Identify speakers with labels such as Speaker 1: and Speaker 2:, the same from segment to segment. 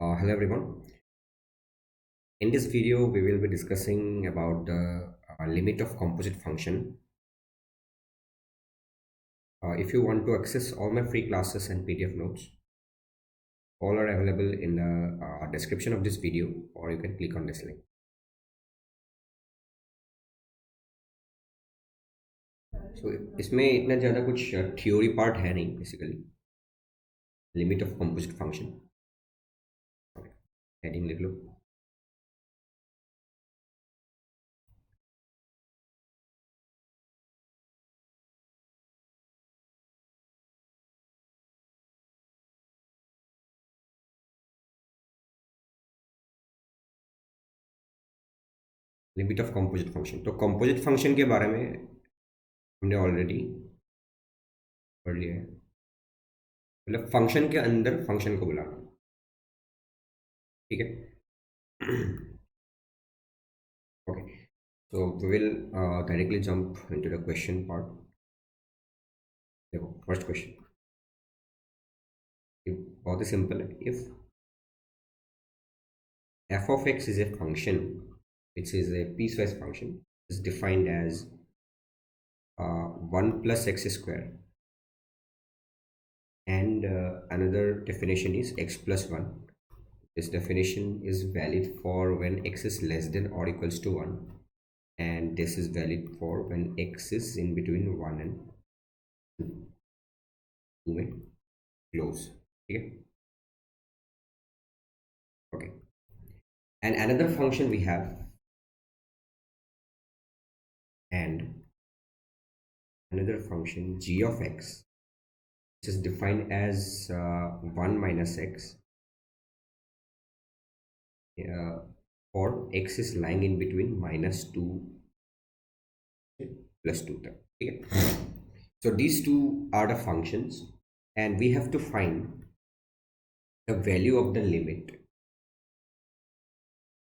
Speaker 1: Hello everyone. In this video, we will be discussing about the limit of composite function. If you want to access all my free classes and PDF notes, all are available in the description of this video, or you can click on this link. So इसमें इतना ज़्यादा कुछ theory part है नहीं basically. Limit of composite function. Heading लिख लो. Limit of composite function. तो composite function के बारे में हमने ऑलरेडी पढ़ लिया है. मतलब फंक्शन के अंदर फंक्शन को बुलाना. ठीक है. Okay, so we will directly jump into the question part. देखो first question. बहुत ही simple है. If f of x is a function which is a piecewise function, is defined as 1 plus x square, and another definition is x plus 1. This definition is valid for when x is less than or equals to 1, and this is valid for when x is in between 1 and 2 में close. ठीक है. Okay, and another function we have, and another function g of x, which is defined as 1 minus x for x is lying in between minus 2 plus 2 तक. ठीक है. So these two are the functions, and we have to find the value of the limit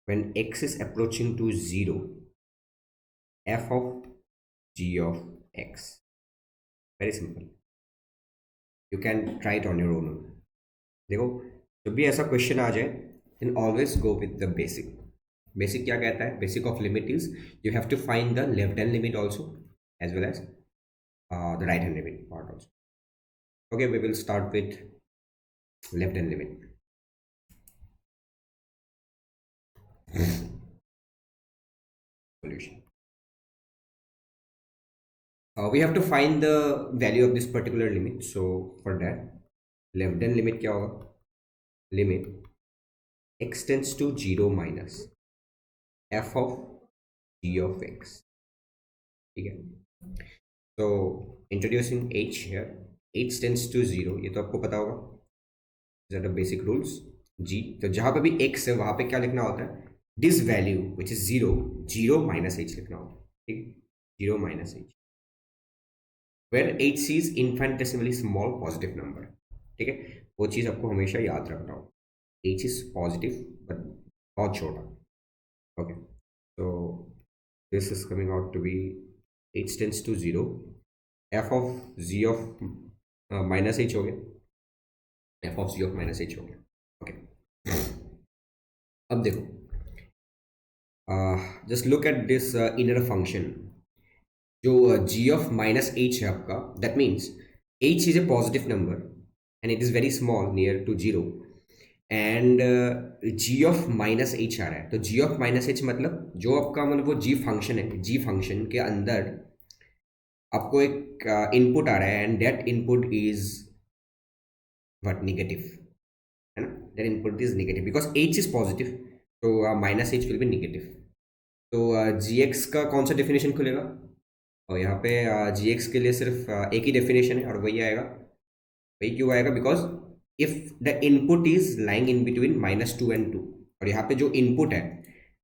Speaker 1: when x is approaching to 0 f of g of x. Very simple. You can try it on your own. देखो जब भी ऐसा question आ जाए, then always go with the basic. Basic क्या कहता है? Basic of limit is you have to find the left hand limit also, as well as the right hand limit part also. Okay, we will start with left hand limit. Solution. We have to find the value of this particular limit. So for that, left hand limit क्या होगा? Limit x tends to 0 minus f of g of x. ठीक है. So introducing h here. h tends to 0. ये तो आपको पता होगा. These are the basic rules. g, तो जहाँ पे भी x है वहाँ पे क्या लिखना होता है? This value which is 0, 0 minus h लिखना होता है. ठीक. 0 minus h, where h is infinitesimally small positive number. ठीक है. वो चीज़ आपको हमेशा याद रखना हो. h is positive but बहुत छोटा. Okay, so this is coming out to be h tends to 0, f of z of minus h हो गया. f of z of minus h हो गया. Okay, अब देखो, just look at this inner function. जो g of minus h है आपका, that means h is a positive number and it is very small, near to 0, and g of minus h आ रहा है. तो g ऑफ माइनस एच मतलब जो आपका मतलब वो g फंक्शन है. g फंक्शन के अंदर आपको एक इनपुट आ रहा है, and that input is what? Negative, है ना. That input is negative because h is positive, तो minus h will be negative. तो gx का कौन सा डेफिनेशन खुलेगा? और यहाँ पे gx के लिए सिर्फ एक ही डेफिनेशन है, और वही आएगा. वही क्यों आएगा? Because if the input is lying in between minus 2 and 2, और यहाँ पे जो input है,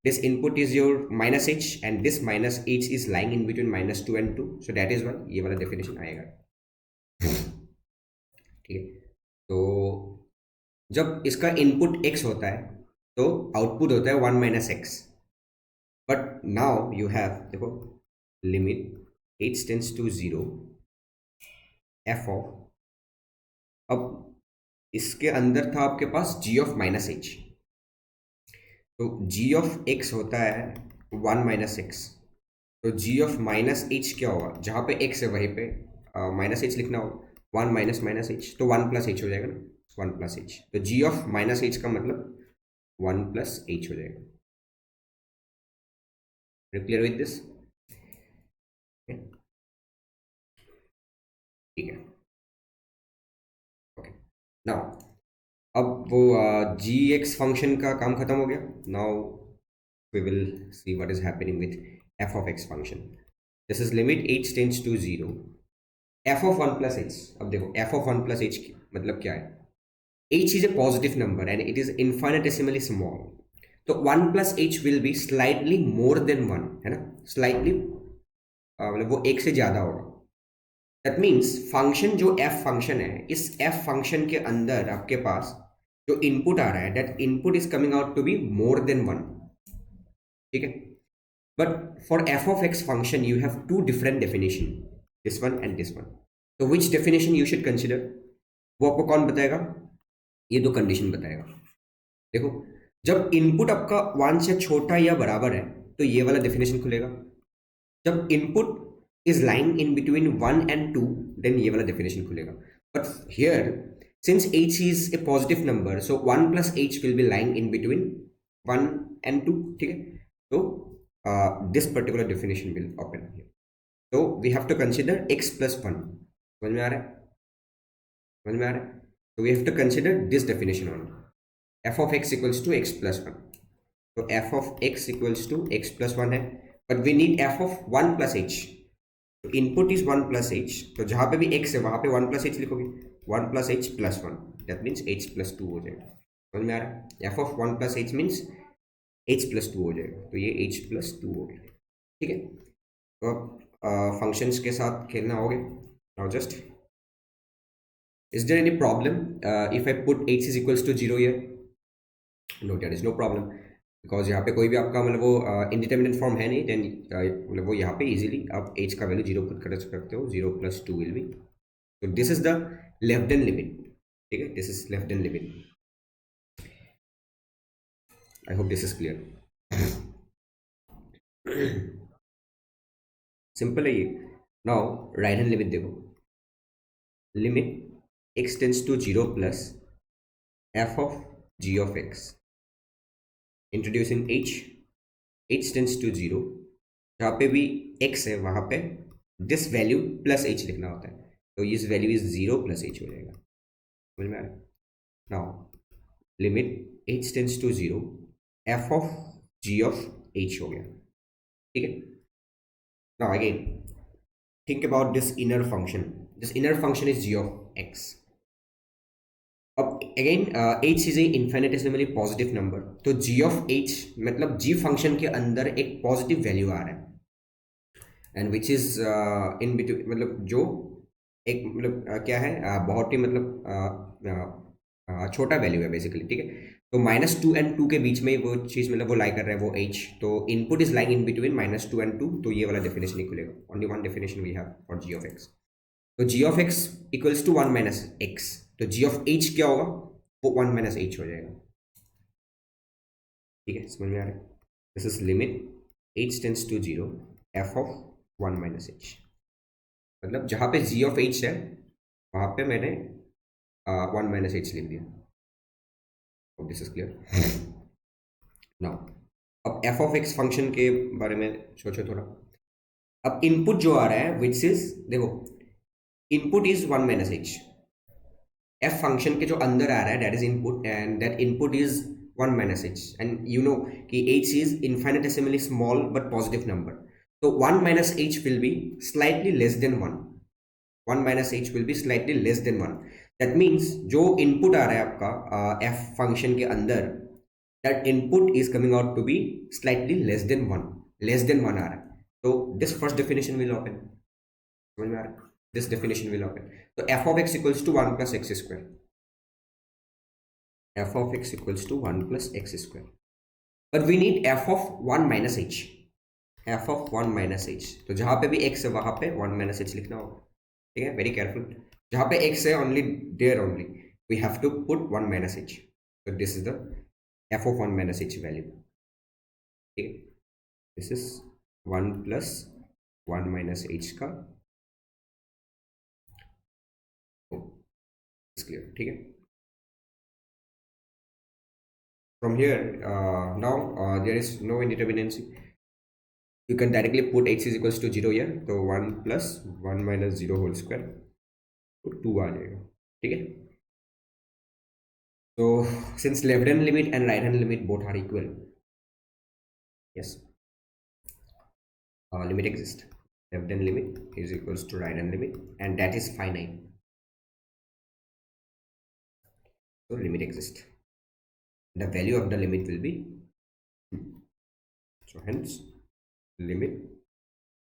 Speaker 1: this input is your minus h, and this minus h is lying in between minus 2 and 2, so that is why ये वाला definition आएगा. ठीक है. तो जब इसका input x होता है तो output होता है 1 minus x. but now you have, देखो, limit h tends to 0 f of, अब इसके अंदर था आपके पास g ऑफ माइनस एच, तो g ऑफ x होता है 1 माइनस एक्स, तो g ऑफ माइनस एच क्या होगा, जहाँ पे x है वहीं पे माइनस एच लिखना होगा, 1 माइनस माइनस एच, तो 1 प्लस एच हो जाएगा ना, 1 प्लस एच, तो g ऑफ माइनस एच का मतलब 1 प्लस एच हो जाएगा। Clear with this? ठीक है, ओके। नाउ अब वो जी एक्स फंक्शन का काम खत्म हो गया। Now we will see what is happening with F of X function. This is limit H tends to zero F of one plus H. अब देखो F of one plus H मतलब क्या है, h is a positive number and it is infinitesimally small, तो 1 plus h will be slightly more than 1, है ना, slightly मतलब वो एक से ज्यादा होगा। दैट मीन्स फंक्शन जो f फंक्शन है, इस f फंक्शन के अंदर आपके पास जो इनपुट आ रहा है, that input is coming out to be more than 1, ठीक है। But for f of x function you have two different definition, this one and this one, तो which definition you should consider, वो आपको कौन बताएगा, ये दो कंडीशन बताएगा। देखो जब इनपुट आपका 1 से छोटा या बराबर है तो ये वाला डेफिनेशन खुलेगा, जब input is lying in between 1 and 2 then ये वाला डेफिनेशन खुलेगा। But here since h is a positive number so 1 plus h will be lying in between 1 and 2, ठीक है, तो this particular definition will open here, तो we have to consider x plus 1। समझ में आ रहा है, समझ में आ रहा है, तो we have to consider this definition only, f of x equals to x plus 1, तो f of x equals to x plus 1 है, but we need f of 1 plus h, तो इनपुट इज 1 plus h, तो जहां पे भी x है वहां पे 1 plus h लिखोगे, 1 plus h plus 1, that means h plus 2 हो जाएगा। समझ में आ रहा है, f of 1 plus h means h plus 2 हो जाएगा, तो ये h plus 2 हो गया, ठीक है। तो अब फंक्शंस के साथ खेलना हो गया। Now just is there any problem if I put h is equals to 0 here? No there is no problem, because यहाँ पे कोई भी आपका मतलब वो इंडिटर्मिनेट फॉर्म है नहीं, देन मतलब वो यहाँ पे इजीली आप एज का वैल्यू जीरो पुट कर सकते हो, 0 + 2 विल बी, तो this is the left then limit, ठीक है, this is left then limit. I hope this is clear. Simple है ये। नाउ राइट हैंड लिमिट देखो, limit x tends to 0 plus f of g of x, introducing h tends to 0, जहाँ पे भी x है वहाँ पे दिस वैल्यू प्लस h लिखना होता है, तो इस वैल्यू इज 0 प्लस h हो जाएगा। समझ में आ रहा है? Now limit h tends to 0 f of g of h हो गया, ठीक है। Now again think about this inner function, this inner function is g of x। अब again h is a infinitesimally positive number, तो g of h मतलब g function के अंदर एक पॉजिटिव वैल्यू आ रहा है, and which is in between, मतलब जो एक मतलब क्या है बहुत ही मतलब छोटा वैल्यू है बेसिकली, ठीक है। तो -2 एंड 2 के बीच में वो चीज़ मतलब वो लाई कर रहा है वो h, तो input is lying in between -2 and 2, तो ये वाला डेफिनेशन ही खुलेगा, only one definition we have for g of x, तो g of x equals to 1 minus x, तो g ऑफ h क्या होगा, वो 1 माइनस h हो जाएगा, ठीक है। समझ में आ रहा है, this is limit h tends to 0 f of 1 minus h, मतलब जहाँ पे g ऑफ h है वहाँ पे मैंने 1 माइनस h लिख दिया। This is clear. नाउ अब f ऑफ x फंक्शन के बारे में सोचो थोड़ा। अब इनपुट जो आ रहा है विच इज, देखो input is 1 minus h, f function के जो अंदर आ रहा है that is input, and that input is 1 minus h, and you know कि h is infinitesimally small but positive number, तो 1 minus h will be slightly less than 1, 1 minus h will be slightly less than 1, that means जो input आ रहा है आपका f function के अंदर, that input is coming out to be slightly less than 1, less than 1 आ रहा है, तो this first definition will open. समझ में आ रहा है, दिस डेफिनेशन विल ओपन, तो f of x equals to 1 plus x square, f of x equals to 1 plus x square, but we need f of 1 minus h, f of 1 minus h, तो जहाँ पे भी x है वहाँ पे 1 minus h लिखना होगा, ठीक है, वेरी केयरफुल, जहाँ पे x है only there only we have to put 1 minus h. So this is the f of 1 minus h value. Okay, this is 1 plus 1 minus h का. Oh, it's clear. Okay. From here, now there is no indeterminacy. You can directly put x is equals to 0 here. So 1 plus 1 minus 0 whole square, तो 2 आ जाएगा. ठीक है. So since left hand limit and right hand limit both are equal, yes, limit exists. Left hand limit is equals to right hand limit, and that is finite. So limit exists. The value of the limit will be 2. So hence limit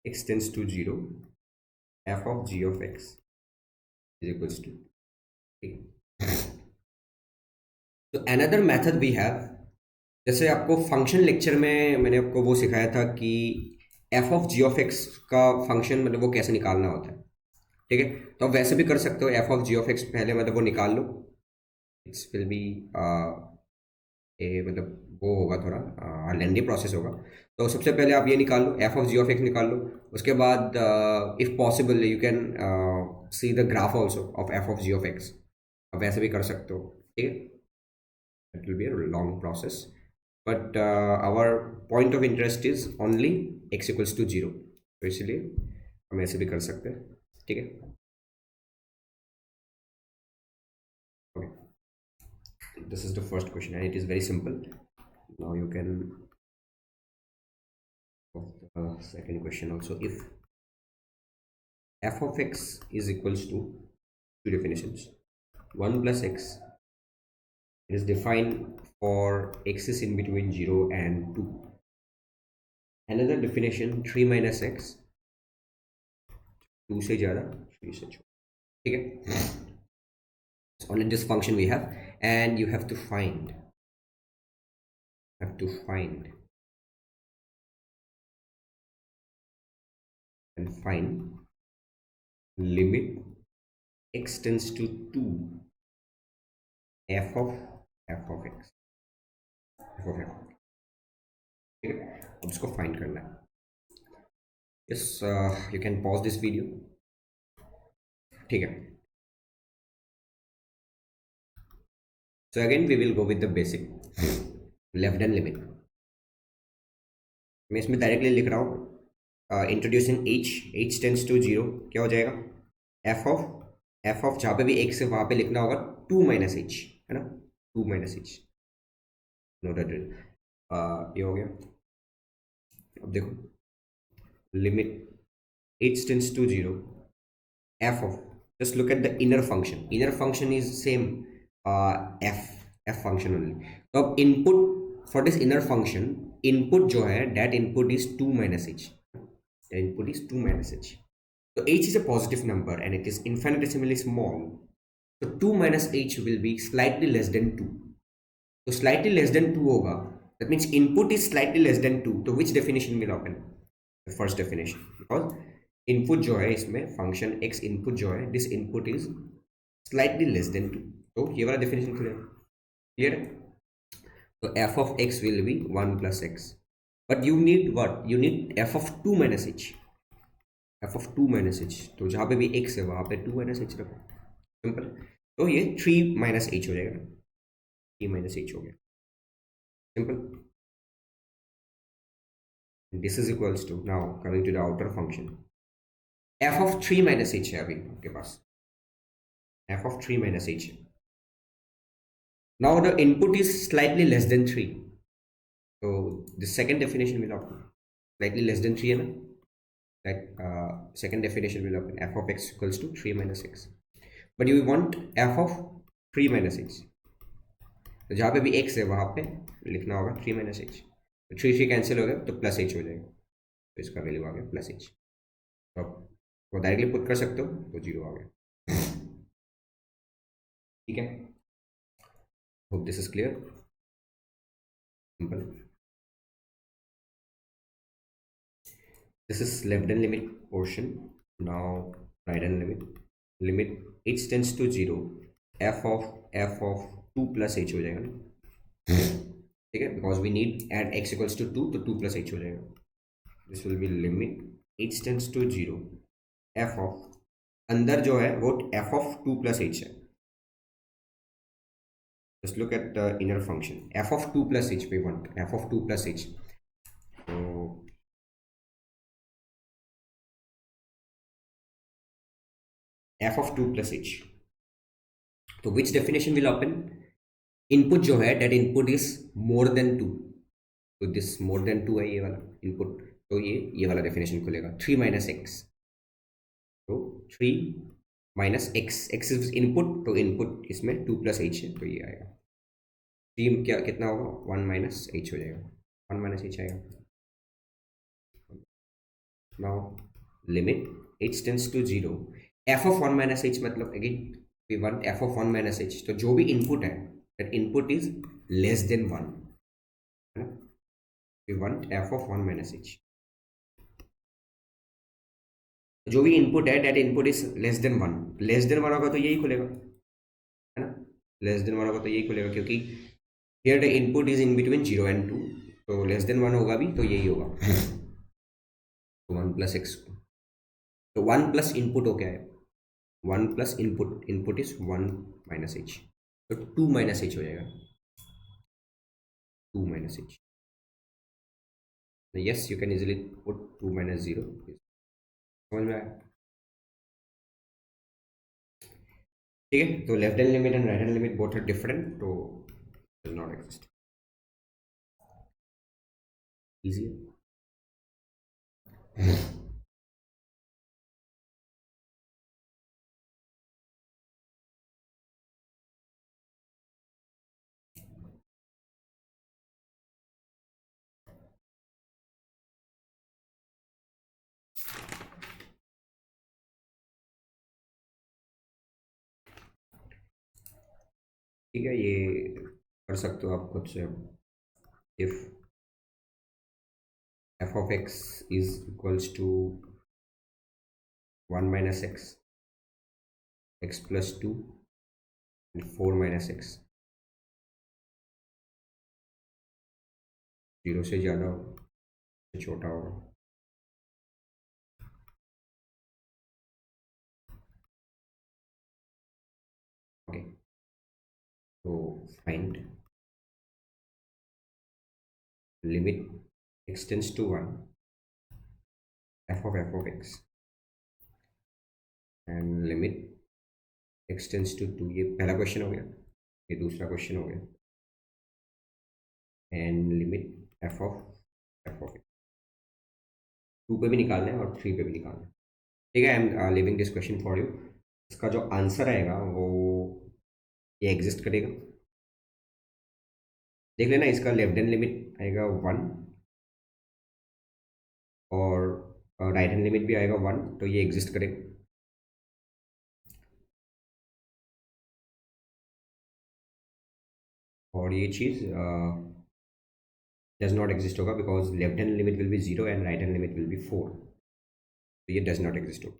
Speaker 1: x tends to 0, f of g of x is equals to 3. So another method we have, जैसे आपको function lecture में मैंने आपको वो सिखाया था कि F of ji of X का फंक्शन मतलब वो कैसे निकालना होता है. ठीक है, तो आप वैसे भी कर सकते हो. F of ji of X पहले मतलब वो निकाल लो. इट्स विल बी मतलब वो होगा थोड़ा लेंदी प्रोसेस होगा. तो सबसे पहले आप ये निकाल लो, f of ji of x निकाल लो. उसके बाद if possible you can see the graph also of f of ji of x. आप वैसे भी कर सकते हो. ठीक है, it will be a long process, but our point of interest is only x equals to 0. तो इसलिए हम ऐसे भी कर सकते हैं. ठीक है, okay. This is the first question and it is very simple. Now you can the second question also. If f of x is equals to two definitions, 1 plus x, it is defined for x is in between 0 and 2. Another definition, 3 minus x, 2 से ज़्यादा 3 से छोटा. ठीक है, only this function we have, and you have to find limit x tends to 2 f of x. ठीक है, अब इसको फाइंड करना है. yes, you can pause this video. ठीक है. So again we will go with the basic left hand limit. मैं इसमें डायरेक्टली लिख रहा हूँ इंट्रोड्यूसिंग h टेंस टू 0. क्या हो जाएगा, f of जहाँ पे भी x है वहाँ पे लिखना होगा 2 माइनस h, है ना, 2 माइनस h. नो दैट ये हो गया. अब देखो limit h tends to 0 f of, just look at the inner function is same f function only. तो अब input for this inner function, input जो है that input is 2 minus h. The input is 2 minus h. So h is a positive number and it is infinitesimally small. So 2 minus h will be slightly less than 2. So slightly less than 2 होगा, that means input is slightly less than 2. तो which definition will open? The first definition, because input जो है इसमें function x input जो है, this input is slightly less than 2. तो ये वाला definition clear है. So f of x will be 1 plus x, but you need what? You need f of 2 minus h. f of 2 minus h, तो जहाँ पे भी x है वहाँ पे 2 minus h रखो. सिंपल. तो ये 3 minus h हो जाएगा. 3 minus h हो गया. Simple. This is equals to, now coming to the outer function, f of 3 minus h है अभी आपके पास. f of 3 minus h. Now the input is slightly less than 3. So the second definition will open. Slightly less than 3 है ना. That second definition will open. F of x equals to 3 minus x. But you want f of 3 minus h. तो जहाँ पे भी x है वहाँ पे लिखना होगा 3 minus h. तो 3 कैंसिल हो गया तो प्लस h हो जाएगा. तो इसका वैल्यू आ गया प्लस h. तो आप वो डायरेक्टली पुट कर सकते हो तो 0 आ गया. ठीक है. Hope this is clear. Simple. This is left hand limit portion. Now right hand limit. Limit h tends to 0 f of F of two plus H हो जाएगा ना, ठीक है, because we need at X equals to two, तो two plus H हो जाएगा। This will be limit H tends to zero F of, अंदर जो है वो F of two plus H है। Just look at the inner function f of 2 plus h, we want f of 2 plus h. So f of 2 plus h, तो which definition will open? Input जो है that input is more than 2, तो this more than 2 है ये वाला input, तो ये वाला definition खुलेगा 3 minus x, तो 3 minus x is input, तो input इसमें 2 plus h है, तो ये आएगा 3 क्या कितना होगा 1 minus h हो जाएगा, 1 minus h आएगा। Now limit h tends to 0 f of 1 minus h, मतलब again we want f of 1 minus h, तो जो भी input है that input is less than 1 है ना, we want f of 1 minus h, जो भी input है that input is less than 1, less than 1 होगा तो यही खुलेगा है ना, less than 1 होगा तो यही खुलेगा, क्योंकि here the input is in between 0 and 2, तो less than 1 होगा भी तो यही होगा 1 plus x, तो 1 प्लस इनपुट हो क्या है 1 plus input, input is 1 minus H, तो 2 माइनस एच हो जाएगा 2 minus H, yes you can easily put 2 minus 0, समझ में आया, ठीक है। तो left hand limit and right hand limit both are different, तो विल नॉट एग्जिस्ट, इजी है। ठीक है, ये कर सकते हो आप खुद से, if f of x is equals to 1 minus x, x plus 2 and 4 minus x, 0 से ज़्यादा हो छोटा होगा, ओके, तो find limit x tends to 1 f of x and limit x tends to 2, ये पहला क्वेश्चन हो गया, ये दूसरा क्वेश्चन हो गया, and limit f of x 2 पे भी निकालना है और 3 पे भी निकालना है, ठीक है। I am living this question for you, इसका जो आंसर आएगा वो ये एग्जिस्ट करेगा, देख लेना, इसका लेफ्ट हैंड लिमिट आएगा 1 और राइट हैंड लिमिट भी आएगा 1, तो ये एग्जिस्ट करेगा, और ये चीज़ डज नॉट एग्जिस्ट होगा because left hand limit will be 0 and right hand limit will be 4, तो ये डज नॉट एग्जिस्ट होगा,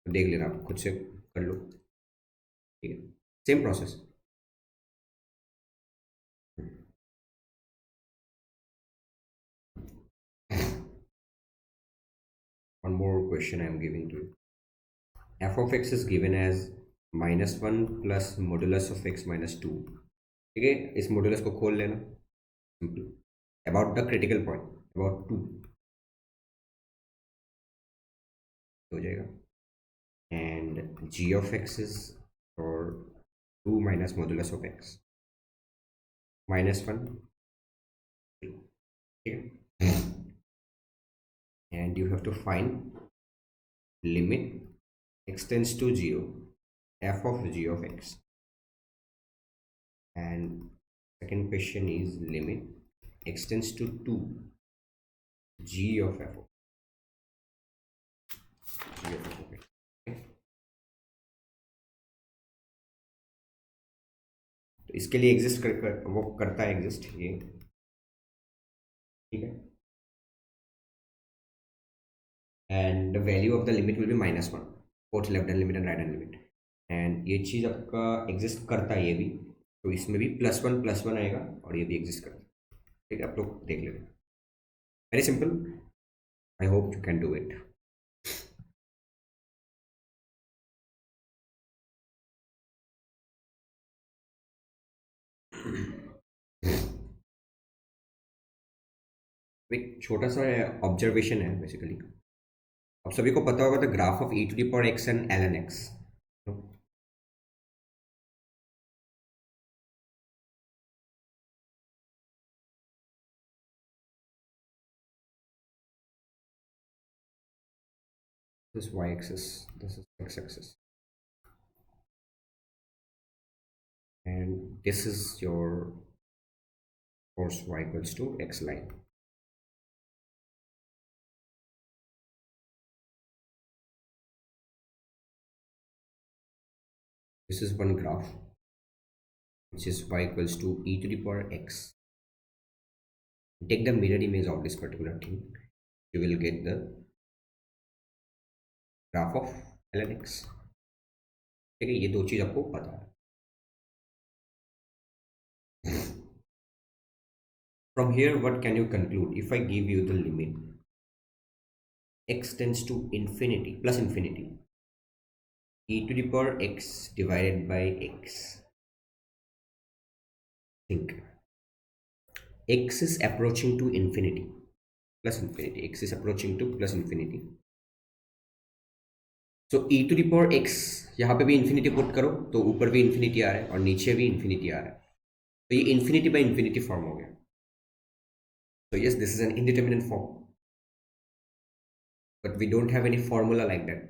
Speaker 1: तो देख लेना आप खुद से कर लो, ठीक है, same process. One more question I am giving to you. F of x is given as -1 plus modulus of x minus 2, ठीक है, इस मॉडुलस को खोल लेना, simple, about the critical point about 2 हो जाएगा, and g of x is और 2 minus modulus of x -1, ठीक है, and you have to find limit x tends to 0 f of g of x, and second question is limit x tends to 2 g of f of x, तो इसके लिए exist वो करता है exist ये, ठीक है, and the value of the limit will be -1 both left hand limit and right hand limit, and ये चीज़ आपका एग्जिस्ट करता है ये भी, तो इसमें भी प्लस वन आएगा और ये भी एग्जिस्ट करता है। ठीक है, आप लोग देख लेना, very simple, I hope you can do it. एक छोटा सा ऑब्जर्वेशन है बेसिकली, आप सभी को पता होगा the graph of E to the power X and L N X. This y axis, this is x axis, and this is your force y equals to x line. This is one graph which is y equals to e to the power x. Take the mirror image of this particular thing, you will get the graph of ln x. ठीक है, ये दो चीज आपको पता है। From here, what can you conclude? If I give you the limit x tends to infinity plus infinity e to the power x divided by x, think x is approaching to infinity plus infinity, x is approaching to plus infinity, so e to the power x यहाँ पे भी infinity put करो तो ऊपर भी infinity आ रहा है और नीचे भी infinity आ रहा है, तो ये infinity by infinity फॉर्म हो गया। So yes, this is an indeterminate form, but we don't have any formula like that.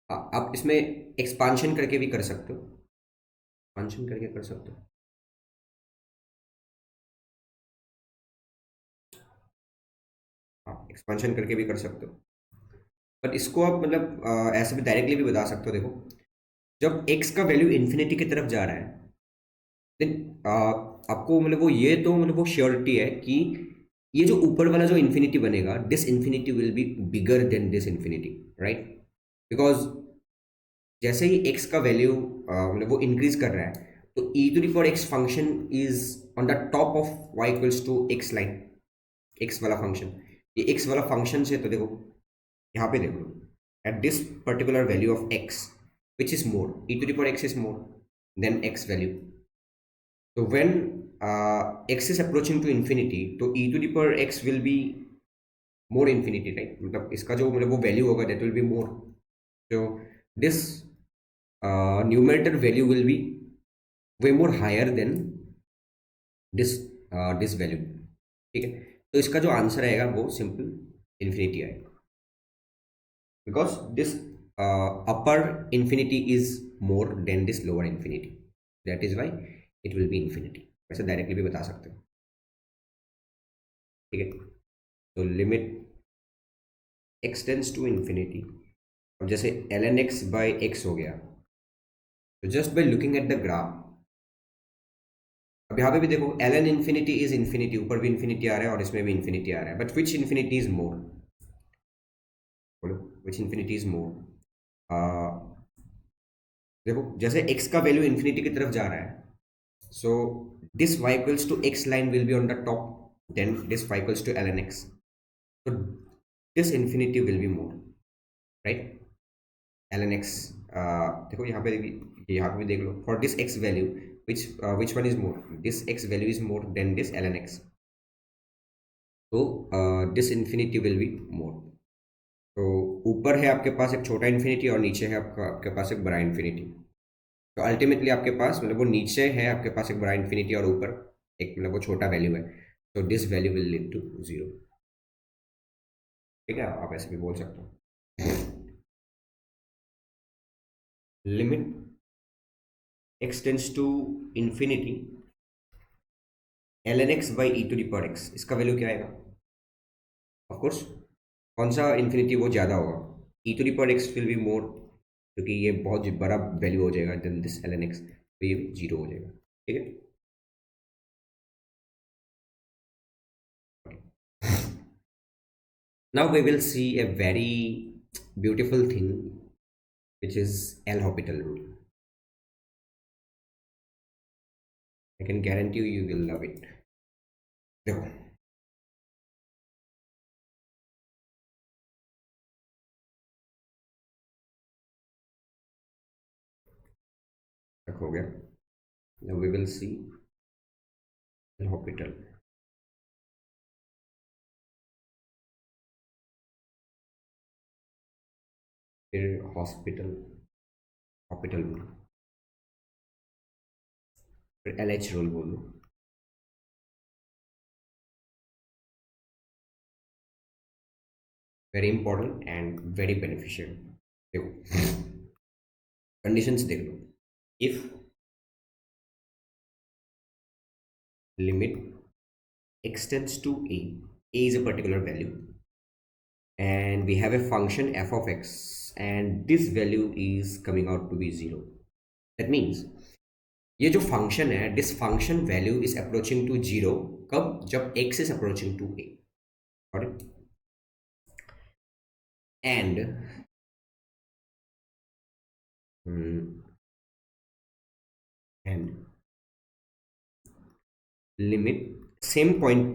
Speaker 1: आप इसमें एक्सपांशन करके भी कर सकते हो, एक्सपांशन करके कर सकते हो, हाँ एक्सपांशन करके भी कर सकते हो, बट इसको आप मतलब ऐसे भी डायरेक्टली भी बता सकते हो। देखो, जब x का वैल्यू इन्फिनिटी की तरफ जा रहा है, देन आपको मतलब वो ये तो मतलब वो श्योरिटी है कि ये जो ऊपर वाला जो इन्फिनिटी बनेगा, this infinity will be bigger than this infinity, right? Because जैसे ही x का वैल्यू मतलब वो इंक्रीज कर रहा है, तो e to the power x function is on the top of y equals to x line, x वाला फंक्शन, ये x वाला फंक्शन से, तो देखो यहाँ पे देखो, at this particular value of x which is more, e to the power x is more than x value, so when x is approaching to infinity, तो e to the power x will be more infinity, right? मतलब इसका जो मतलब वो value होगा that will be more, so this numerator value will be way more higher than this value, ठीक है? तो इसका जो आंसर आएगा वो सिंपल इन्फिनिटी आएगा, because this upper infinity is more than this lower infinity, that is why it will be infinity। वैसे directly भी बता सकते हो, ठीक है? तो limit x tends to infinity, अब जैसे ln x बाई x हो गया, तो just by looking at the graph, अब यहाँ पे भी देखो ln इन्फिनिटी इज इन्फिनिटी, ऊपर भी इन्फिनिटी आ रहा है और इसमें भी इन्फिनिटी आ रहा है, बट विच इन्फिनिटी इज मोर, बोलो विच इन्फिनिटी इज मोर? देखो जैसे x का वैल्यू इन्फिनिटी की तरफ जा रहा है, so this y equals to x line will be on the top, then this y equals to ln x, so this infinity will be more, right? ln x, देखो यहाँ पे भी देख लो, for this x value which one is more, this x value is more than this ln x, so this infinity will be more, तो ऊपर है आपके पास एक छोटा इन्फिनिटी और नीचे है आपके पास एक बड़ा इन्फिनिटी, तो अल्टीमेटली आपके पास मतलब वो नीचे है आपके पास एक बड़ा इन्फिनिटी और ऊपर एक मतलब वो छोटा वैल्यू है, तो this value will lead to zero, ठीक है? आप ऐसे भी बोल सकते हो। Limit x tends to infinity ln x by e to the power x, इसका वैल्यू क्या आएगा? ऑफ कोर्स कौन सा इन्फिनिटी वो ज़्यादा होगा, e to the power x will be more, क्योंकि ये बहुत बड़ा वैल्यू हो जाएगा देन दिस ln x, तो ये जीरो हो जाएगा, ठीक है? Now we will see a very beautiful thing which is L'Hopital rule. I can guarantee you will love it. देखो, तक हो गया. Now we will see hospital. फिर हॉस्पिटल, हॉस्पिटल बोलो, फिर LH रूल बोलो. Very important and very beneficial. देखो, conditions देख लो. If limit extends to a is a particular value, and we have a function f of x, and this value is coming out to be 0. That means ये जो function है, this function value is approaching to 0 कब? जब x is approaching to a. And and limit same point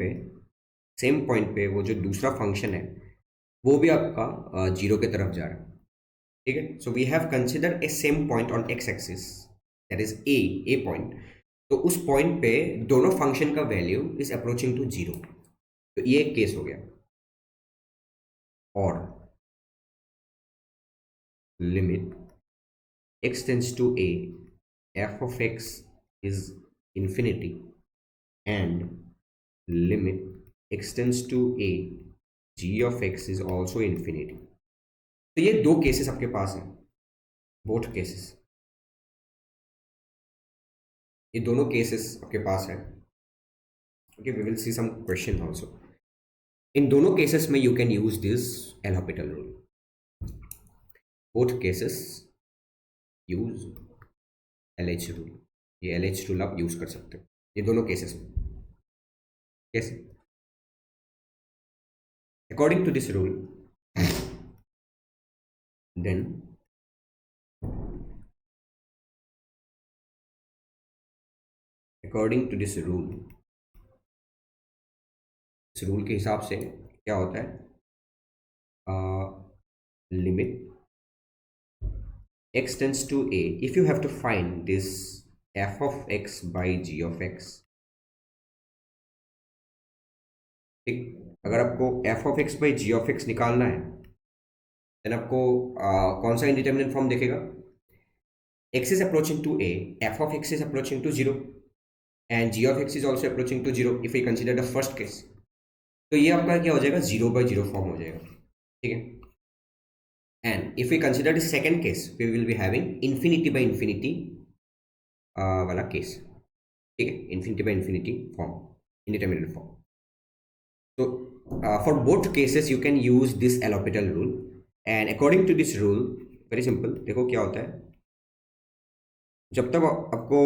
Speaker 1: पे वो जो दूसरा function है वो भी आपका 0 की तरफ जा रहा है. ठीक है. So we have consider a same point on X axis, that is a point. तो उस पॉइंट पे दोनों फंक्शन का वैल्यू इज अप्रोचिंग टू 0. तो ये एक केस हो गया. और limit x tends to a, f of x is infinity, and limit x tends to a, g of x is also infinity. तो ये दो केसेस आपके पास हैं, बोथ केसेस. ये दोनों केसेस आपके पास हैं. Okay, we will see some question also. इन दोनों केसेस में you can use this L hospital rule. Both cases use LH rule. ये LH रूल आप यूज कर सकते हो ये दोनों केसेस में. कैसे? According to this rule, then according to this rule, इस रूल के हिसाब से क्या होता है? Limit x tends to a, if you have to find this f of x by g of x. ठीक, अगर आपको f of x by g of x निकालना है देन आपको कौन सा इंडिटरमिनेट फॉर्म देखेगा? x is approaching to a, f of x is approaching to 0, and g of x is also approaching to 0 if we consider the first case. तो ये आपका क्या हो जाएगा? 0 by 0 फॉर्म हो जाएगा. ठीक है. And if we consider the second case, we will be having infinity by infinity वाला केस. ठीक है, infinity by infinity form, indeterminate form. So for both cases you can use this L'Hopital rule, and according to this rule, very simple. देखो क्या होता है, जब तक आपको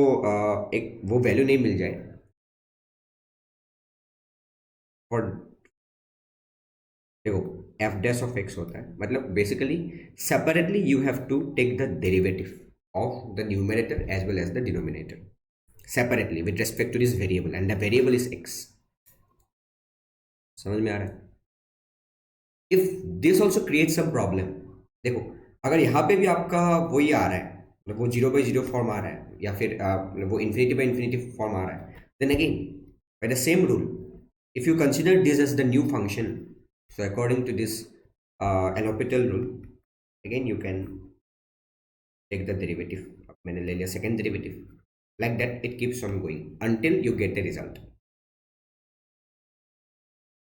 Speaker 1: एक वो वैल्यू नहीं मिल जाए फॉर, देखो एफ डैश ऑफ एक्स होता है, मतलब basically separately you have to take the derivative of the numerator as well as the denominator separately with respect to this variable, and the variable is X. समझ में आ रहा है? If this also create some problem. देखो अगर यहाँ पे भी आपका वही आ रहा है, मतलब वो 0 by 0 फॉर्म आ रहा है, या फिर वो इन्फिनिटी बाई इन्फिनिटी फॉर्म आ रहा है, then again by the same rule, if you consider this as the new function, so according to this L'Hopital rule, again you can take the derivative. मैंने ले लिया second derivative. Like that it keeps on going until you get the result.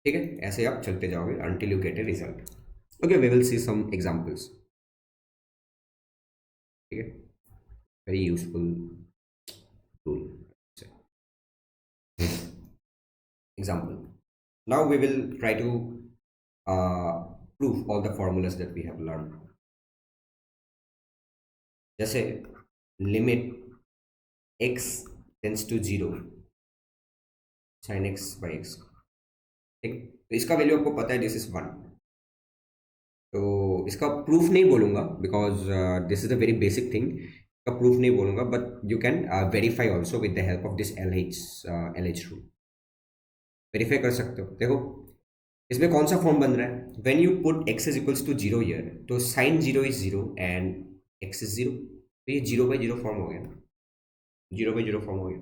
Speaker 1: ठीक है, ऐसे आप चलते जाओगे until you get a result. Okay, we will see some examples. ठीक है, very useful tool. Example. Now we will try to prove all the formulas that we have learned. जैसे limit x tends to 0 sine x by X. ठीक, तो इसका value आपको पता है, this is 1. तो इसका प्रूफ नहीं बोलूँगा because this is a very basic thing. का प्रूफ नहीं बोलूंगा, but you can verify also with the help of this L H rule. Verify कर सकते हो। देखो इसमें कौन सा फॉर्म बन रहा है, when you put x is equals to zero here, तो sine zero is zero and x is zero, तो ये जीरो बाई जीरो फॉर्म हो गया ना, जीरो बाई जीरो फॉर्म हो गया।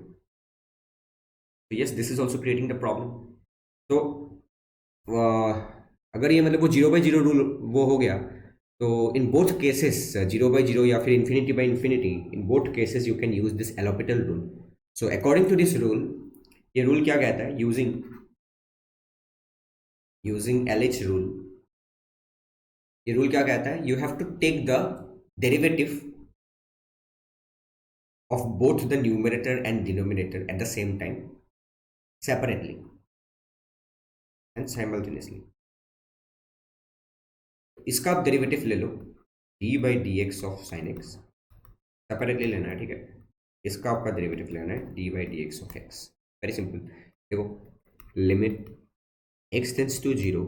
Speaker 1: तो yes, this is also creating the problem. तो अगर ये मतलब वो जीरो बाई जीरो रूल वो हो गया, तो in both cases zero by zero या फिर infinity by infinity, in both cases you can use this L'Hopital rule. So according to this rule, ये रूल क्या कहता है, यूजिंग एल एच रूल, ये रूल क्या कहता है, you have to take the derivative of both the numerator and denominator at the same time separately and simultaneously। इसका आप डेरिवेटिव ले लो, d by d x of sine x, separately लेना है, ठीक है। इसका आपका डेरिवेटिव लेना है d by d x of x. Very simple. देखो limit x tends to zero,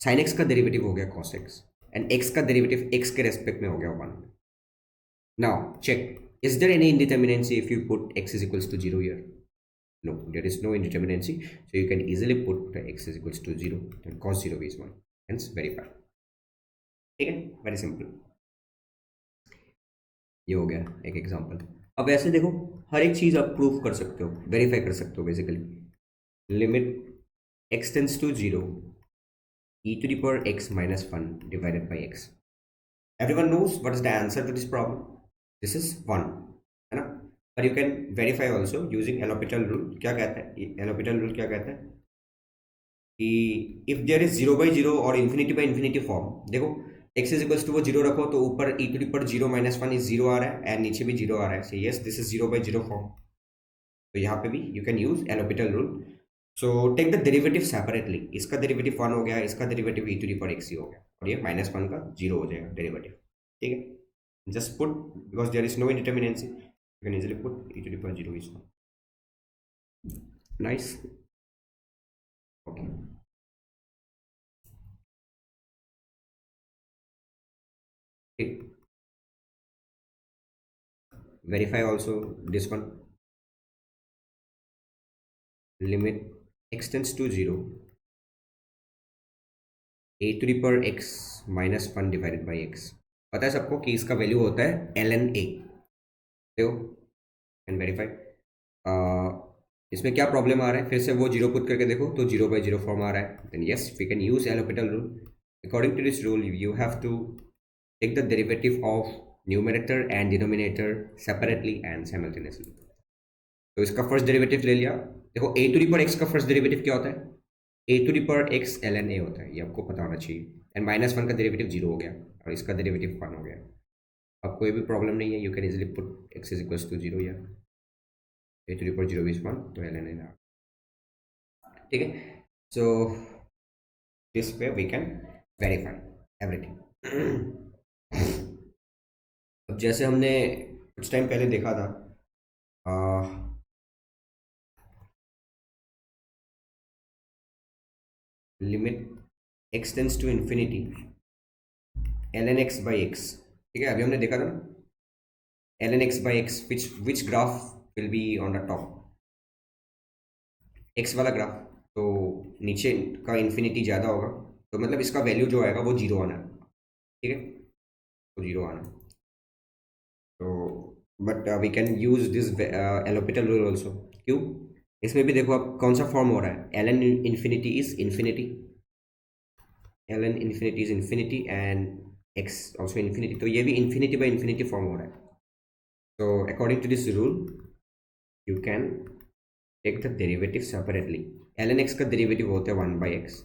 Speaker 1: sine x का डेरिवेटिव हो गया कॉस एक्स एंड एक्स का डेरिवेटिव एक्स के रेस्पेक्ट में हो गया one. Now check, is there any indeterminacy if you put x is equals to 0 here? No, there is no indeterminacy, so you can easily put x is equals to 0 and cos 0 is 1, hence verify। ठीक है, very simple. ये हो गया एक example. अब ऐसे देखो हर एक चीज़ आप प्रूफ कर सकते हो, वेरीफाई कर सकते हो basically. Limit x tends to 0 e to the power x minus 1 divided by x। Everyone knows what is the answer to this problem, this is 1, है ना। पर you can verify also using L'Hopital rule. क्या कहता है L'Hopital rule, क्या कहता है कि if there is zero by zero और इन्फिनिटी बाई इन्फिनिटी फॉर्म, देखो एक्स इज इक्वल्स टू वो जीरो रखो तो ऊपर e to the power zero minus one is zero आ रहा है एंड नीचे भी जीरो आ रहा है, so yes this is zero by zero form. तो यहाँ पे भी you can use L'Hopital rule. So take the derivative separately, इसका डेरिवेटिव वन हो गया, इसका derivative e to the power x ही हो गया, और ये माइनस वन का जीरो हो जाएगा डेरिवेटिव, ठीक है। Just put, because there is no indeterminacy, you can easily put e to the power 0 is 1। Nice, okay। ठीक, verify also this one। limit x tends to 0 a to the power x minus 1 divided by x। पता है सबको कि इसका value होता है ln a, देखो can verify. इसमें क्या प्रॉब्लम आ रहा है, फिर से वो जीरो पुट करके देखो तो जीरो बाई जीरो फॉर्म आ रहा है, then yes we can use L'Hopital rule. According to this rule you have to take the derivative of numerator and denominator separately and simultaneously। तो इसका फर्स्ट डेरिवेटिव ले लिया। देखो a to the power x का first derivative क्या होता है, a to the power x ln a होता है, ये आपको पता होना चाहिए। एंड माइनस वन का डेरिवेटिव जीरो हो गया और इसका डेरिवेटिव वन हो गया। अब कोई भी प्रॉब्लम नहीं है, you can easily put x is equals to zero या a to the power zero is one, तो ln a, ठीक है। So this way we can verify everything. अब जैसे हमने कुछ टाइम पहले देखा था, limit x tends to infinity ln x by X, ठीक है। अभी हमने देखा था ना ln x by X, which graph will be on the top, x वाला ग्राफ, तो नीचे का इन्फिनिटी ज़्यादा होगा, तो मतलब इसका वैल्यू जो आएगा वो जीरो आना है, ठीक है, तो जीरो आना। तो but we can use this L'Hopital rule also. क्यों, इसमें भी देखो अब कौन सा फॉर्म हो रहा है, ln infinity is infinity, ln infinity is infinity and x also infinity, तो ये भी इन्फिनिटी बाई इन्फिनिटी फॉर्म हो रहा है। तो according to this rule you can take the derivative separately. ln x का डेरिवेटिव होता है वन बाई एक्स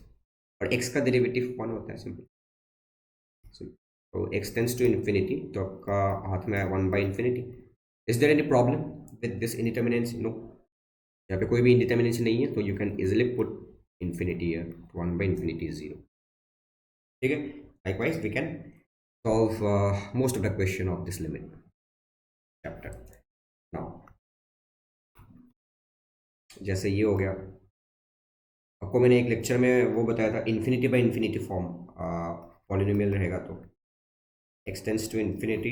Speaker 1: और x का डेरिवेटिव वन होता है, सिंपल। तो x टेंस टू इन्फिनिटी, तो आपका हाथ में है one by infinity. Is there any problem with this indeterminacy? No, यहाँ पे कोई भी इंडिटर्मिनेंसी नहीं है, तो you can easily put infinity here, one by infinity is zero, ठीक है। Likewise we can solve most of the question of this limit chapter. Now जैसे ये हो गया, आपको मैंने एक लेक्चर में वो बताया था infinity by infinity form polynomial रहेगा, तो x tends to infinity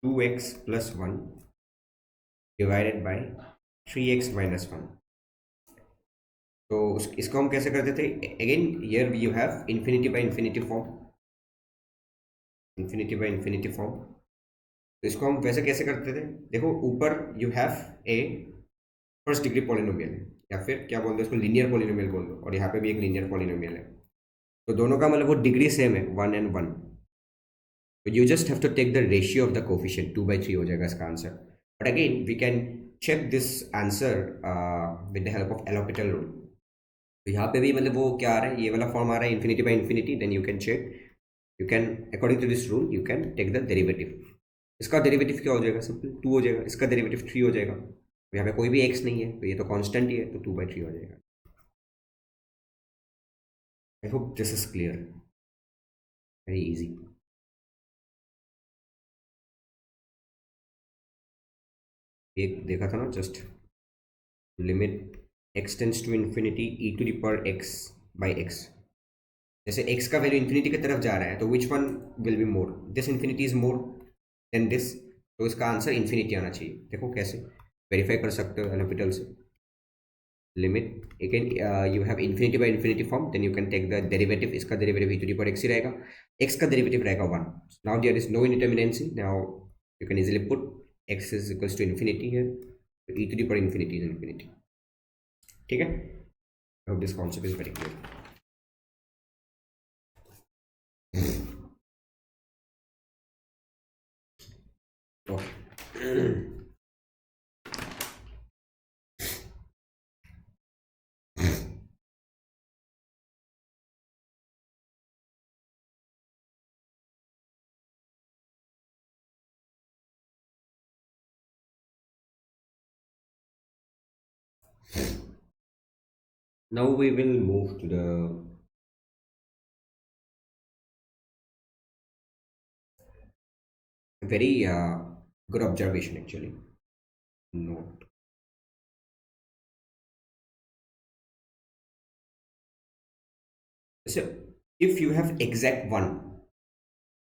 Speaker 1: 2x plus 1 divided by 3x minus 1. तो इसको हम कैसे करते थे? Again here you have infinity by infinity form, infinity by infinity form. तो इसको हम वैसे कैसे करते थे? देखो ऊपर you have a first degree polynomial है, या फिर क्या बोल दो इसको, लीनियर पॉलिनोमियल बोल दो, और यहाँ पे भी एक लीनियर पॉलिनोमियल है। तो दोनों का मतलब वो डिग्री सेम है, 1 and 1। तो you just have to take the ratio of the coefficient, 2/3 हो जाएगा इसका answer. But again we can check this answer with the help of L'Hopital rule. तो यहाँ पे भी मतलब वो क्या आ रहा है, ये वाला फॉर्म आ रहा है infinity by infinity, then you can check, you can according to this rule you can take the derivative. इसका डेरिवेटिव क्या हो जाएगा? सिंपल 2 हो जाएगा, इसका डेरिवेटिव 3 हो जाएगा। तो यहाँ पे कोई भी एक्स नहीं है, तो ये तो कांस्टेंट ही है, तो 2/3 हो जाएगा। I hope this is clear, very easy. एक देखा था ना just, limit x tends to infinity E to the power X by X. जैसे एक्स का वैल्यू इन्फिनिटी की तरफ जा रहा है, तो which one will be more? This infinity is more than this, तो इसका आंसर इन्फिनिटी आना चाहिए। देखो कैसे वेरीफाई कर सकते हो एलोपिटल से। Limit again you have infinity by infinity form, then you can take the derivative. इसका derivative e to the power x ही रहेगा, एक्स का डेरिवेटिव रहेगा 1। Now there is no indeterminacy, now you can easily put x is equals to infinity here, so e to the power infinity is infinity. ठीक है? I hope this concept is very clear. Okay. Now we will move to the very good observation actually. Note. So if you have exact 1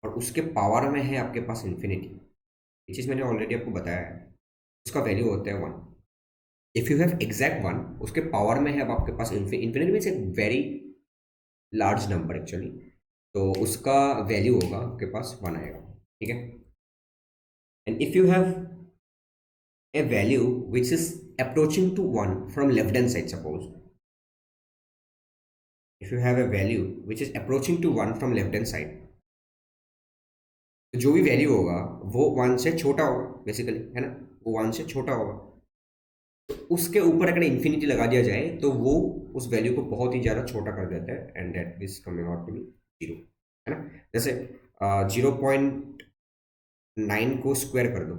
Speaker 1: और उसके power में है आपके पास infinity, ये चीज़ मैंने already आपको बताया है, उसका वैल्यू होता है 1। इफ़ यू हैव एग्जैक्ट 1, उसके पावर में है अब आपके पास इन्फिनिटी मीन्स एक वेरी लार्ज नंबर एक्चुअली, तो उसका वैल्यू होगा आपके पास 1 आएगा। ठीक है? And if you have a value which is approaching to 1 from left hand side, suppose if you have a value which is approaching to 1 from left hand side, तो जो भी वैल्यू होगा वो 1 से छोटा होगा बेसिकली, है ना? वो 1 से छोटा होगा, तो उसके ऊपर अगर इन्फिनिटी लगा दिया जाए तो वो उस वैल्यू को बहुत ही ज़्यादा छोटा कर देता है, and that is coming out to be 0, है ना? जैसे 0.9 को स्क्वायर कर दो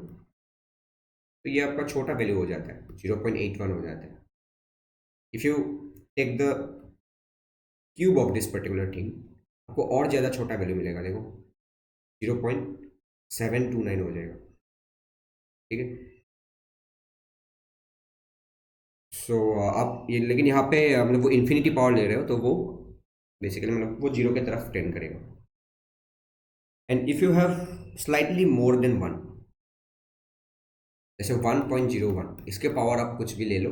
Speaker 1: तो ये आपका छोटा वैल्यू हो जाता है, 0.81 हो जाता है। If you take the cube of this particular thing, आपको और ज़्यादा छोटा वैल्यू मिलेगा, देखो 0.729 हो जाएगा। ठीक है? सो आप ये, लेकिन यहाँ पे मतलब वो इन्फिनिटी पावर ले रहे हो, तो वो बेसिकली मतलब वो 0 की तरफ टेंड करेगा। And if you have slightly more than 1, जैसे 1.01, इसके पावर आप कुछ भी ले लो,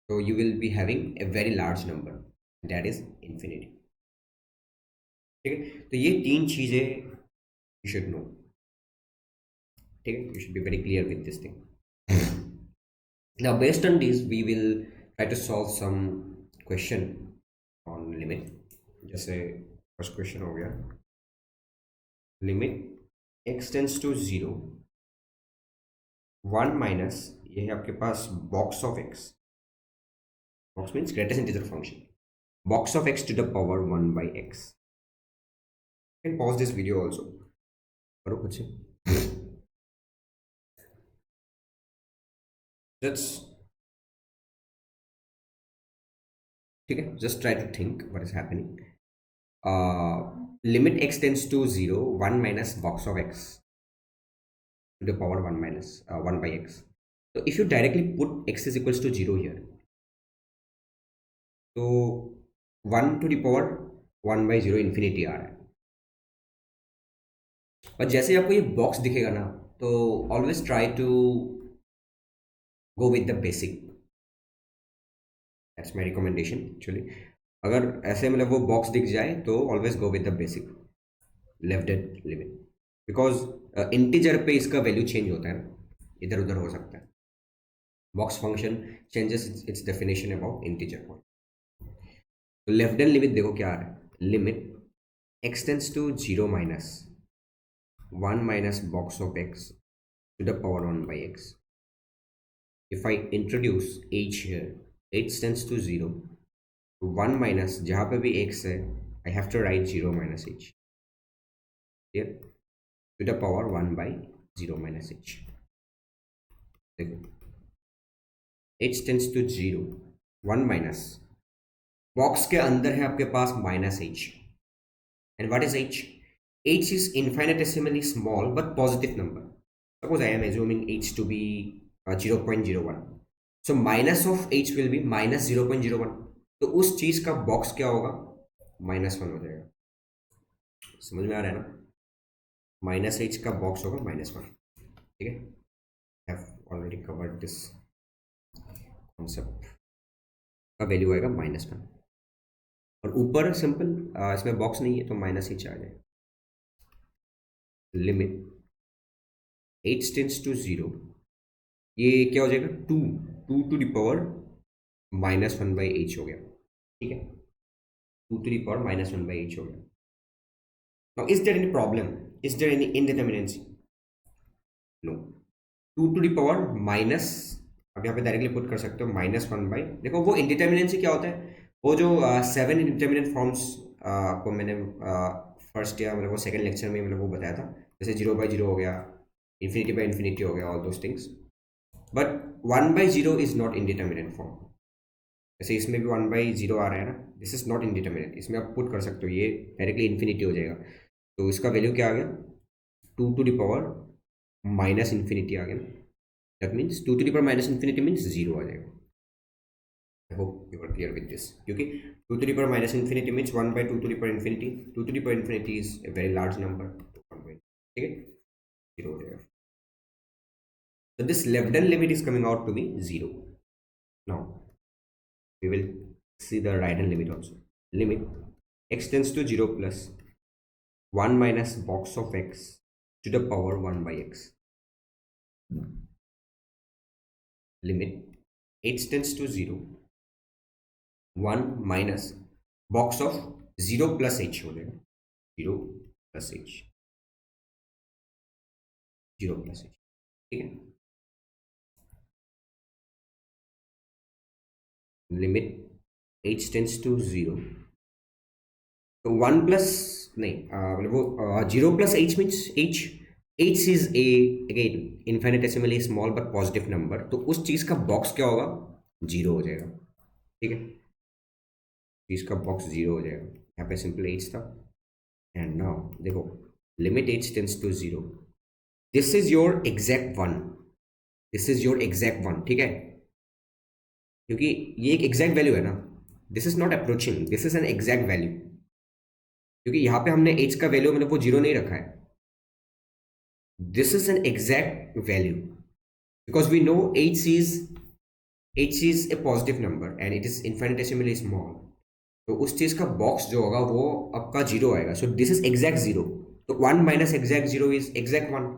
Speaker 1: तो you will be having a very large number, that is infinity. ठीक है? तो ये 3 चीज़ें यू शुड नो। ठीक है? You should be very clear with this thing. Now based on this we will try to solve some question on limit। जैसे first question हो गया, limit x tends to 0 1 minus, ये है आपके पास box of x, box means greatest integer function, box of x to the power 1 by x। Can pause this video also, करो कुछ से। ठीक है? Just try to think what is happening. Limit x tends to 0 1 minus box of x to the power 1 minus 1 by x. So if you directly put x is equals to 0 here, तो 1 to the power 1 by 0 infinity आ रहा है, और जैसे आपको ये box दिखेगा ना, तो always try to go with the basic, that's my recommendation actually. अगर ऐसे मतलब वो बॉक्स दिख जाए तो always go with the basic left hand limit, because integer पे इसका वैल्यू चेंज होता है ना, इधर उधर हो सकता है। Box function changes its definition about integer point. तो लेफ्ट हैंड लिमिट देखो क्या आ रहा है, limit x tends to 0 minus 1 minus box of x to the power 1 by x. If I introduce h here, h tends to 0. तो 1 minus जहाँ पे भी x है, I have to write 0 minus h. Here to the power 1 by 0 minus h. देखो h tends to 0, 1 minus box के अंदर है आपके पास minus h. And what is h? H is infinitesimally small but positive number. Suppose I am assuming h to be 0.01. So minus of h will be minus 0.01. तो उस चीज का box क्या होगा, -1 हो जाएगा। समझ में आ रहा है ना, माइनस एच का बॉक्स होगा -1। ठीक है, have already covered this concept. का वैल्यू आएगा -1 और ऊपर सिंपल इसमें बॉक्स नहीं है तो माइनस एच आ जाएगा। लिमिट h टेंस टू 0, ये क्या हो जाएगा, 2 to the power -1 by H हो गया। ठीक है, 2 to the power -1 by h हो गया। Now is there any problem? Is there any indeterminacy? No. 2 to the power minus, अब यहाँ पे डायरेक्टली पुट कर सकते हो -1 बाई, देखो वो इंडिटर्मिनेंसी क्या होता है, वो जो 7 इंडिटर्मिनेंट फॉर्म्स आपको मैंने फर्स्ट या मतलब वो सेकंड लेक्चर में मतलब वो बताया था, जैसे 0/0 हो गया, इन्फिनिटी बाई इन्फिनिटी हो गया, all those things. But 1/0 is not indeterminate form. जैसे इसमें भी 1/0 आ रहा है ना, दिस इज नॉट इंडिटर्मिनेट, इसमें आप पुट कर सकते हो, ये डायरेक्टली इन्फिनिटी हो जाएगा। तो इसका वैल्यू क्या आ गया, 2 to the power minus infinity आ गया। That means 2 to the power minus infinity means 0 आ जाएगा। I hope you are clear with this, क्योंकि 2 to the power minus infinity means 1/2 to the power infinity, 2 to the power infinity is a very large number, ठीक है, 0 हो जाएगा। So this left hand limit is coming out to be 0. Now we will see the right hand limit also. Limit x tends to 0 plus 1 minus box of x to the power 1 by x. Limit h tends to 0, 1 minus box of 0 plus h हो जाएगा, 0 plus h, 0 plus h। ठीक है, limit h tends to 0, तो 1 plus नहीं मतलब वो 0 plus h means h is a again infinitesimally small but positive number, तो उस चीज का बॉक्स क्या होगा, 0 हो जाएगा। ठीक है, चीज का बॉक्स 0 हो जाएगा, यहाँ पे सिंपल h था। एंड नाउ देखो limit h tends to 0, this is your exact one, this is your exact one. ठीक है, क्योंकि ये एक एग्जैक्ट वैल्यू है ना, this is not approaching, this is an exact value, क्योंकि यहाँ पे हमने h का वैल्यू मतलब वो 0 नहीं रखा है, this is an exact value because we know h is a positive number and it is infinitesimally small, तो उस चीज का बॉक्स जो होगा वो आपका 0 आएगा। सो दिस इज एग्जैक्ट 0, तो 1 minus exact 0 is exact 1।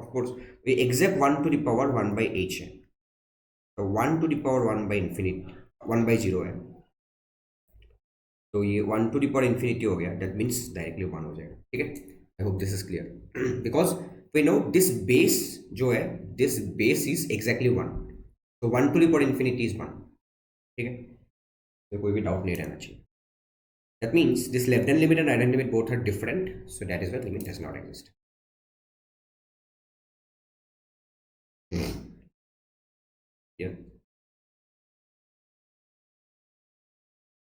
Speaker 1: Of course ये exact 1 to the power 1 by h है, तो 1 to the power 1 by infinity 1/0 है, तो ये 1 टू द पावर इन्फिनिटी हो गया, दैट मीन्स डायरेक्टली 1 हो जाएगा। ठीक है, I hope this is clear because we know this base जो है, दिस बेस इज एग्जैक्टली 1, तो 1 to the power infinity is 1। ठीक है, तो कोई भी डाउट नहीं रहना चाहिए। That means this left hand limit and right hand limit both are different, so that is why limit does not exist. Yeah.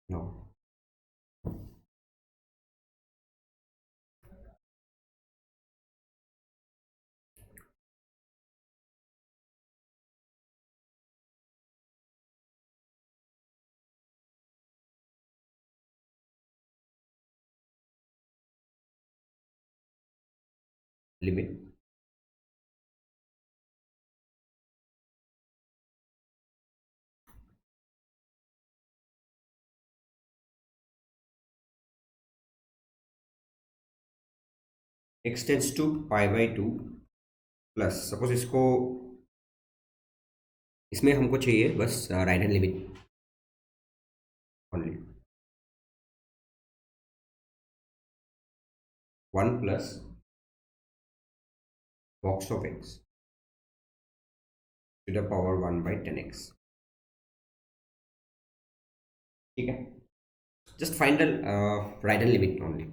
Speaker 1: No. Limit x tends to pi by two plus, suppose इसको, इसमें हमको चाहिए बस right hand limit only, 1 plus box of x to the power 1 by 10x। ठीक है, just find the right hand limit only.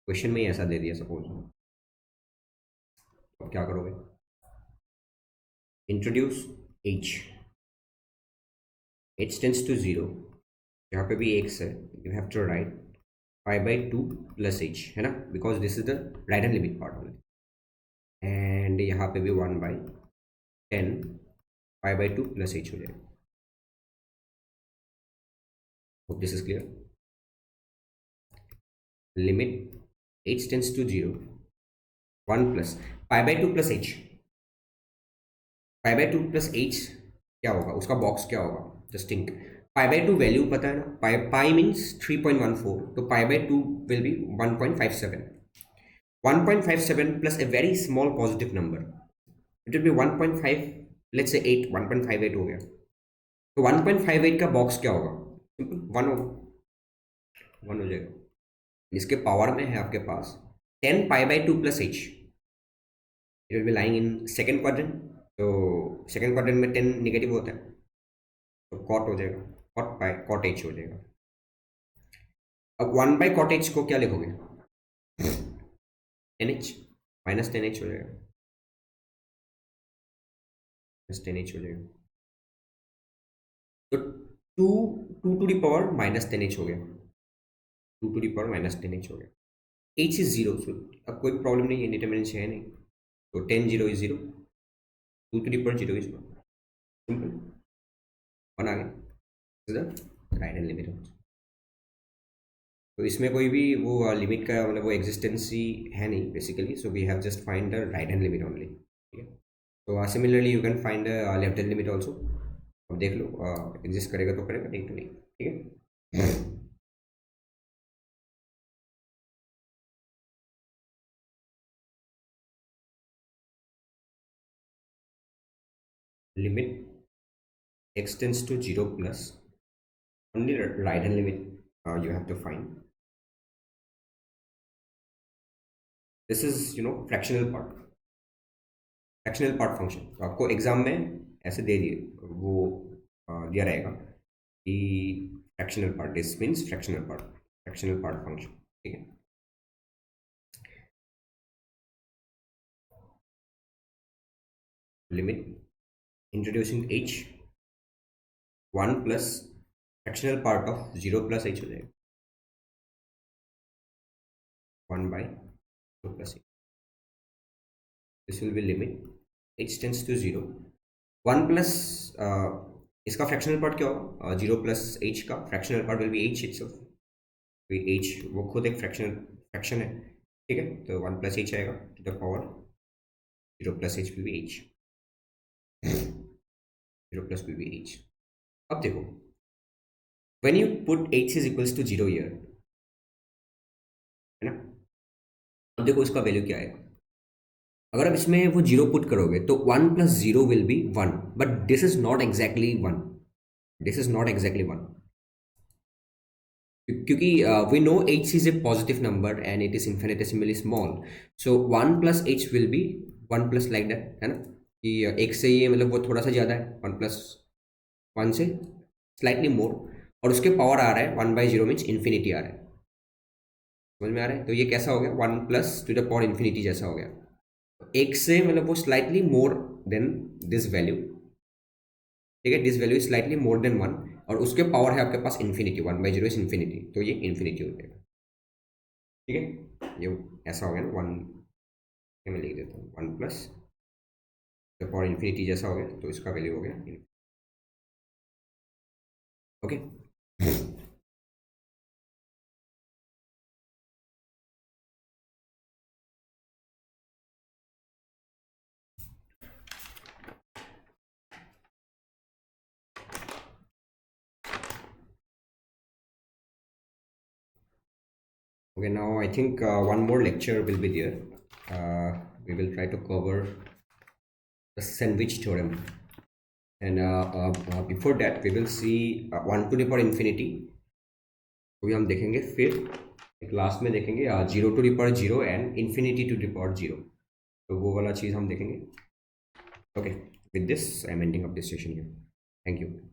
Speaker 1: Question में ही ऐसा दे दिया सपोज, तो क्या करोगे, introduce h, h tends to 0, यहाँ पे भी x है, you have to write pi by two plus h, है ना, because this is the right hand limit part only, and यहाँ पे भी 1 by 10 pi by two plus h हो जाएगा। Hope this is clear. Limit h tends to 0, 1 plus pi by two plus h, pi by two plus h क्या होगा, उसका box क्या होगा, just think, pi by to value पता है ना, पाई पाई मीन्स 3.14, तो पाई by two will be 1.57, 1.57 plus a very small positive number, it will be 1.5, let's say 8, 1.58 हो गया, तो 1.58 का बॉक्स क्या होगा, सिंपल 1 होगा, 1 हो जाएगा। इसके पावर में है आपके पास 10 pi by two plus h, it will be lying in second quadrant, तो सेकेंड क्वाड्रेंट में 10 निगेटिव होता है, तो कॉट हो जाएगा, कॉट पाई कॉट h हो जाएगा। अब 1 बाई कॉट h को क्या लिखोगे, 10h, माइनस 10h हो जाएगा, माइनस 10h हो जाएगा, तो two two to the power minus 10h हो गया, two to the power minus 10h हो गया, h इज जीरो, सो अब कोई प्रॉब्लम नहीं है, इंडिटरमिनेंट है नहीं, तो 10 zero is zero, two to the power zero is one, simple, one आ गया, राइट हैंड लिमिट। तो इसमें कोई भी वो लिमिट का मतलब वो एग्जिस्टेंसी है नहीं basically, so we have just find the right hand limit only. ठीक है, तो similarly you can find the left hand limit also, अब देख लो एग्जिस्ट करेगा तो करेगा, नहीं तो नहीं। ठीक है, limit x tends to 0 plus only right hand limit you have to find, this is fractional part function, तो आपको एग्जाम में ऐसे दे दिए वो दिया रहेगा कि fractional part, this means fractional part function. ठीक है, limit introducing h, 1 plus fractional part of 0 plus h हो जाएगा, 1 by 2 plus h, this will be limit h tends to 0, 1 plus इसका फ्रैक्शनल पार्ट क्या होगा, 0 प्लस h का fractional part will be h itself, h वो खुद एक fraction है। ठीक है, तो 1 प्लस h आएगा to the power 0 plus h will be h, 0 plus will be h। अब देखो, when you put h is equals to 0 here, है ना, अब देखो इसका वैल्यू क्या आएगा, अगर आप इसमें वो 0 पुट करोगे तो 1 plus 0 will be 1, but this is not exactly 1, this is not exactly 1, क्योंकि we know h is a positive number and it is infinitesimally small, so 1 plus h will be 1 plus like that, है ना, कि एक से ये मतलब वो थोड़ा सा ज़्यादा है, 1 प्लस 1 से स्लाइटली मोर, और उसके पावर आ रहा है 1 बाई 0 मीन्स इन्फिनिटी आ रहा है, समझ में आ रहा है, तो ये कैसा हो गया, 1 plus two the power infinity जैसा हो गया, एक से मतलब वो slightly more than this value. ठीक है, this value is slightly more than 1, और उसके पावर है आपके पास इन्फिनिटी, 1 बाई 0 इज इन्फिनिटी, तो ये इन्फिनिटी हो जाएगा। ठीक है, ये ऐसा हो गया ना, 1 मैं लिख देता हूँ, 1 प्लस द पावर इन्फिनिटी जैसा हो गया, तो इसका वैल्यू हो गया। ओके, हो Okay, now I think one more lecture will be there. We will try to cover the sandwich theorem, and before that we will see 1 to the power infinity. अभी हम देखेंगे, फिर क्लास में देखेंगे 0 to the power 0 and infinity to the power 0. तो वो वाला चीज़ हम देखेंगे. Okay, with this I am ending up this session here. Thank you.